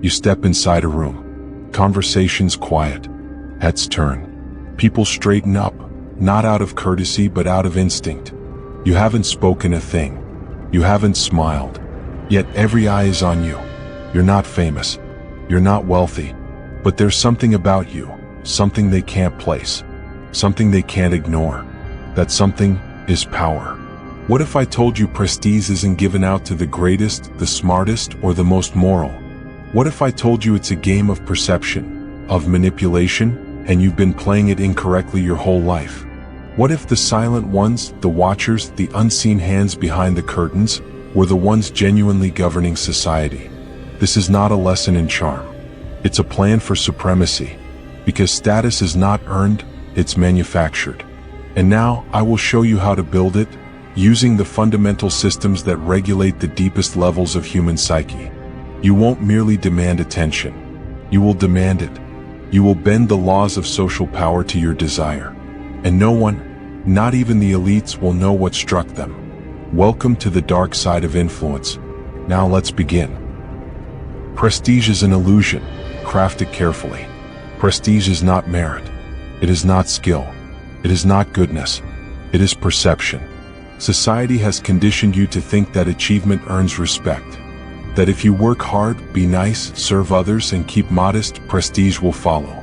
You step inside a room. Conversations quiet. Heads turn. People straighten up, not out of courtesy but out of instinct. You haven't spoken a thing. You haven't smiled. Yet every eye is on you. You're not famous. You're not wealthy. But there's something about you, something they can't place, something they can't ignore. That something is power. What if I told you prestige isn't given out to the greatest, the smartest, or the most moral? What if I told you it's a game of perception, of manipulation, and you've been playing it incorrectly your whole life? What if the silent ones, the watchers, the unseen hands behind the curtains, were the ones genuinely governing society? This is not a lesson in charm. It's a plan for supremacy, because status is not earned, it's manufactured. And now I will show you how to build it, using the fundamental systems that regulate the deepest levels of human psyche. You won't merely demand attention. You will demand it. You will bend the laws of social power to your desire. And no one, not even the elites, will know what struck them. Welcome to the dark side of influence. Now let's begin. Prestige is an illusion. Craft it carefully. Prestige is not merit. It is not skill. It is not goodness. It is perception. Society has conditioned you to think that achievement earns respect. That if you work hard, be nice, serve others, and keep modest, prestige will follow.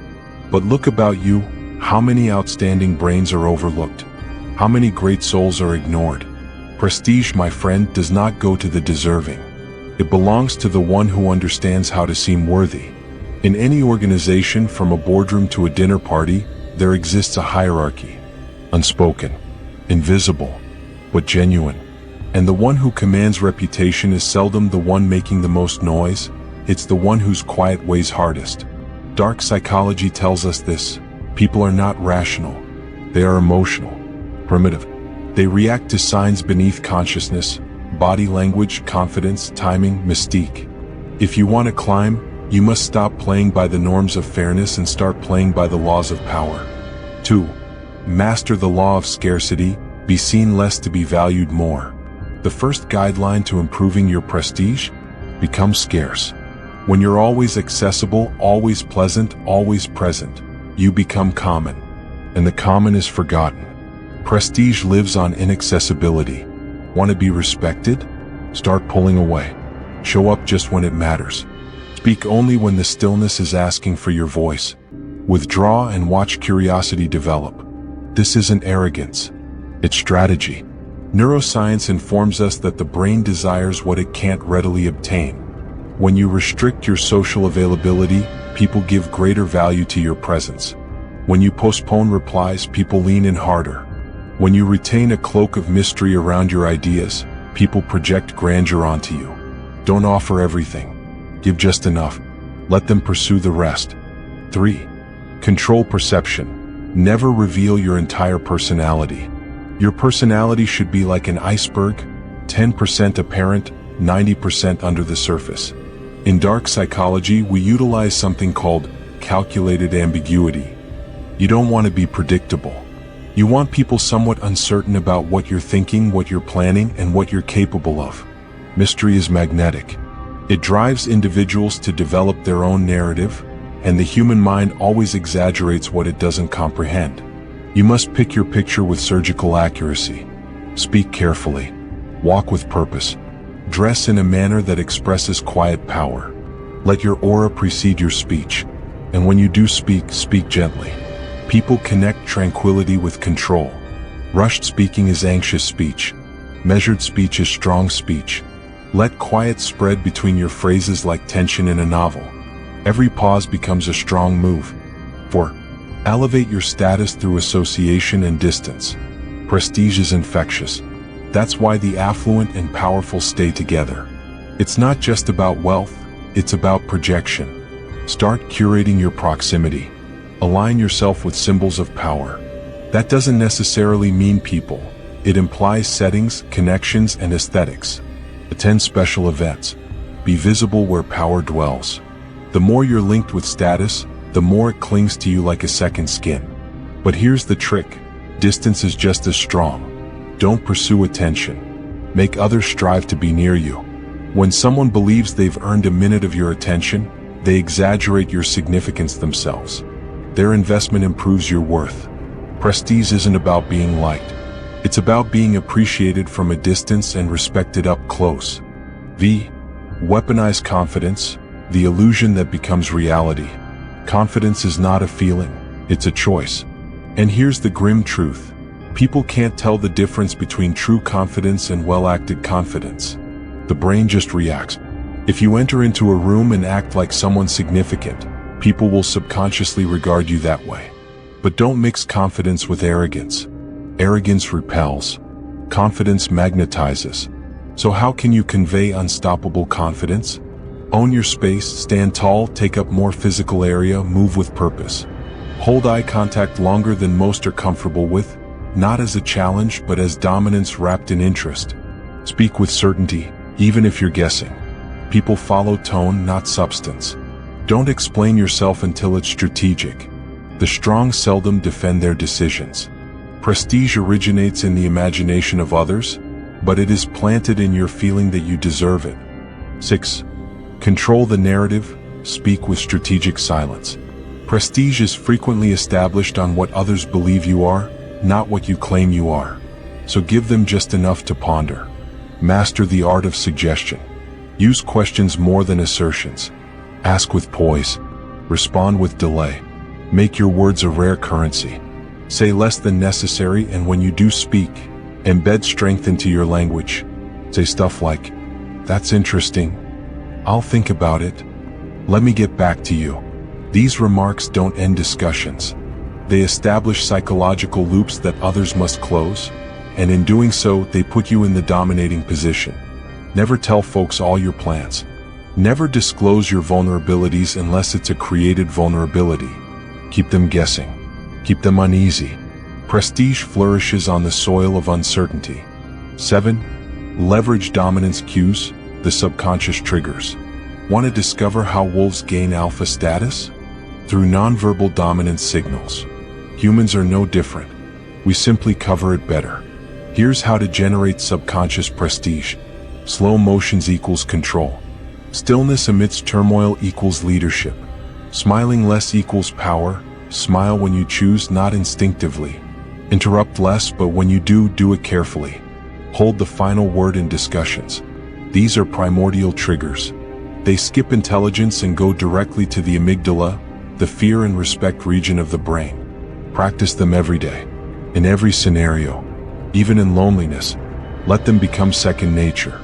But look about you. How many outstanding brains are overlooked? How many great souls are ignored? Prestige, my friend, does not go to the deserving. It belongs to the one who understands how to seem worthy. In any organization, from a boardroom to a dinner party, there exists a hierarchy. Unspoken, invisible, but genuine. And the one who commands reputation is seldom the one making the most noise. It's the one whose quiet weighs hardest. Dark psychology tells us this. People are not rational. They are emotional, primitive. They react to signs beneath consciousness, body language, confidence, timing, mystique. If you want to climb, you must stop playing by the norms of fairness and start playing by the laws of power. 2. Master the law of scarcity. Be seen less to be valued more. The first guideline to improving your prestige: become scarce. When you're always accessible, always pleasant, always present, you become common. And the common is forgotten. Prestige lives on inaccessibility. Want to be respected? Start pulling away. Show up just when it matters. Speak only when the stillness is asking for your voice. Withdraw and watch curiosity develop. This isn't arrogance. It's strategy. Neuroscience informs us that the brain desires what it can't readily obtain. When you restrict your social availability, people give greater value to your presence. When you postpone replies, people lean in harder. When you retain a cloak of mystery around your ideas, people project grandeur onto you. Don't offer everything. Give just enough. Let them pursue the rest. 3. Control perception. Never reveal your entire personality. Your personality should be like an iceberg, 10% apparent, 90% under the surface. In dark psychology, we utilize something called calculated ambiguity. You don't want to be predictable. You want people somewhat uncertain about what you're thinking, what you're planning, and what you're capable of. Mystery is magnetic. It drives individuals to develop their own narrative, and the human mind always exaggerates what it doesn't comprehend. You must pick your picture with surgical accuracy. Speak carefully. Walk with purpose. Dress in a manner that expresses quiet power. Let your aura precede your speech. And when you do speak, speak gently. People connect tranquility with control. Rushed speaking is anxious speech. Measured speech is strong speech. Let quiet spread between your phrases like tension in a novel. Every pause becomes a strong move. 4. Elevate your status through association and distance. Prestige is infectious. That's why the affluent and powerful stay together. It's not just about wealth, it's about projection. Start curating your proximity. Align yourself with symbols of power. That doesn't necessarily mean people. It implies settings, connections, and aesthetics. Attend special events. Be visible where power dwells. The more you're linked with status, the more it clings to you like a second skin. But here's the trick. Distance is just as strong. Don't pursue attention. Make others strive to be near you. When someone believes they've earned a minute of your attention, They exaggerate your significance themselves. Their investment improves your worth. Prestige isn't about being liked. It's about being appreciated from a distance and respected up close. V. Weaponized confidence, the illusion that becomes reality. Confidence is not a feeling, it's a choice. And here's the grim truth. People can't tell the difference between true confidence and well-acted confidence. The brain just reacts. If you enter into a room and act like someone significant, people will subconsciously regard you that way. But don't mix confidence with arrogance. Arrogance repels. Confidence magnetizes. So how can you convey unstoppable confidence? Own your space, stand tall, take up more physical area, move with purpose. Hold eye contact longer than most are comfortable with, not as a challenge but as dominance wrapped in interest. Speak with certainty, even if you're guessing. People follow tone, not substance. Don't explain yourself until it's strategic. The strong seldom defend their decisions. Prestige originates in the imagination of others, but it is planted in your feeling that you deserve it. 6. Control the narrative, speak with strategic silence. Prestige is frequently established on what others believe you are, not what you claim you are. So give them just enough to ponder. Master the art of suggestion. Use questions more than assertions. Ask with poise. Respond with delay. Make your words a rare currency. Say less than necessary, and when you do speak, embed strength into your language. Say stuff like, "That's interesting. I'll think about it. Let me get back to you." These remarks don't end discussions. They establish psychological loops that others must close, and in doing so, they put you in the dominating position. Never tell folks all your plans. Never disclose your vulnerabilities unless it's a created vulnerability. Keep them guessing. Keep them uneasy. Prestige flourishes on the soil of uncertainty. 7. Leverage dominance cues, the subconscious triggers. Want to discover how wolves gain alpha status? Through nonverbal dominance signals. Humans are no different. We simply cover it better. Here's how to generate subconscious prestige. Slow motions equals control. Stillness amidst turmoil equals leadership. Smiling less equals power. Smile when you choose, not instinctively. Interrupt less, but when you do, do it carefully. Hold the final word in discussions. These are primordial triggers. They skip intelligence and go directly to the amygdala, the fear and respect region of the brain. Practice them every day. In every scenario. Even in loneliness. Let them become second nature.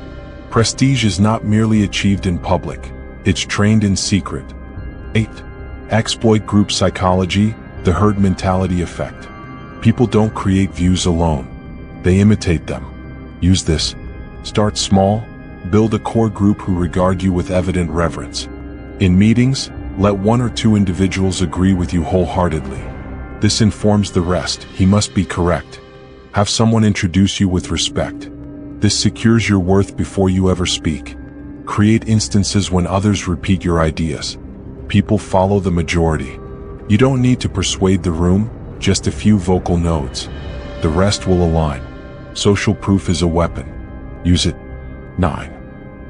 Prestige is not merely achieved in public. It's trained in secret. 8. Exploit group psychology, the herd mentality effect. People don't create views alone. They imitate them. Use this. Start small. Build a core group who regard you with evident reverence. In meetings, let 1 or 2 individuals agree with you wholeheartedly. This informs the rest. He must be correct. Have someone introduce you with respect. This secures your worth before you ever speak. Create instances when others repeat your ideas. People follow the majority. You don't need to persuade the room, just a few vocal nodes. The rest will align. Social proof is a weapon. Use it. 9.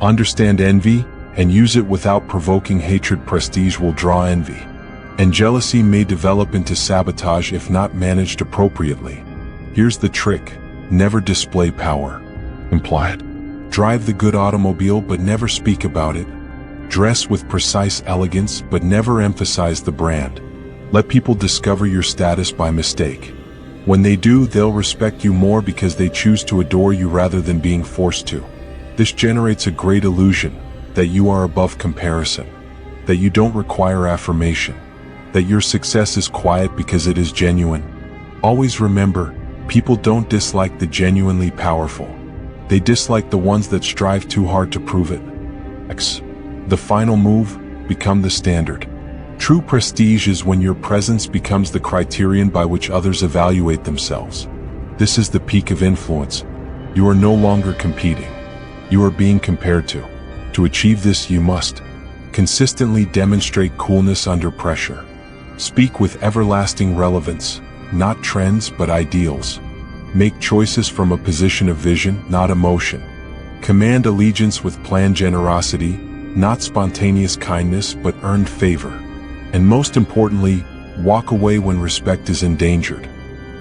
Understand envy, and use it without provoking hatred. Prestige will draw envy. And jealousy may develop into sabotage if not managed appropriately. Here's the trick. Never display power. Imply it. Drive the good automobile but never speak about it. Dress with precise elegance but never emphasize the brand. Let people discover your status by mistake. When they do, they'll respect you more because they choose to adore you rather than being forced to. This generates a great illusion that you are above comparison, that you don't require affirmation, that your success is quiet because it is genuine. Always remember, people don't dislike the genuinely powerful. They dislike the ones that strive too hard to prove it. X. The final move, become the standard. True prestige is when your presence becomes the criterion by which others evaluate themselves. This is the peak of influence. You are no longer competing. You are being compared to. To achieve this, you must consistently demonstrate coolness under pressure. Speak with everlasting relevance, not trends but ideals. Make choices from a position of vision, not emotion. Command allegiance with planned generosity, not spontaneous kindness but earned favor. And most importantly, walk away when respect is endangered.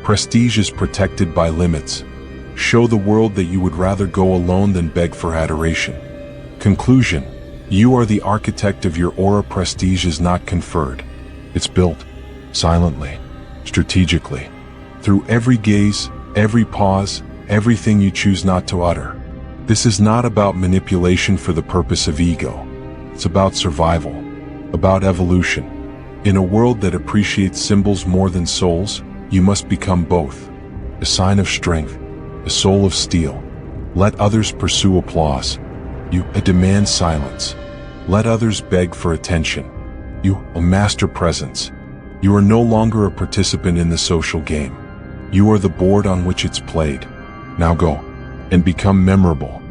Prestige is protected by limits. Show the world that you would rather go alone than beg for adoration. Conclusion: you are the architect of your aura. Prestige is not conferred. It's built, silently, strategically, through every gaze, every pause, everything you choose not to utter. This is not about manipulation for the purpose of ego. It's about survival, about evolution. In a world that appreciates symbols more than souls, you must become both. A sign of strength, a soul of steel. Let others pursue applause. You demand silence. Let others beg for attention. You master presence. You are no longer a participant in the social game. You are the board on which it's played. Now go and become memorable.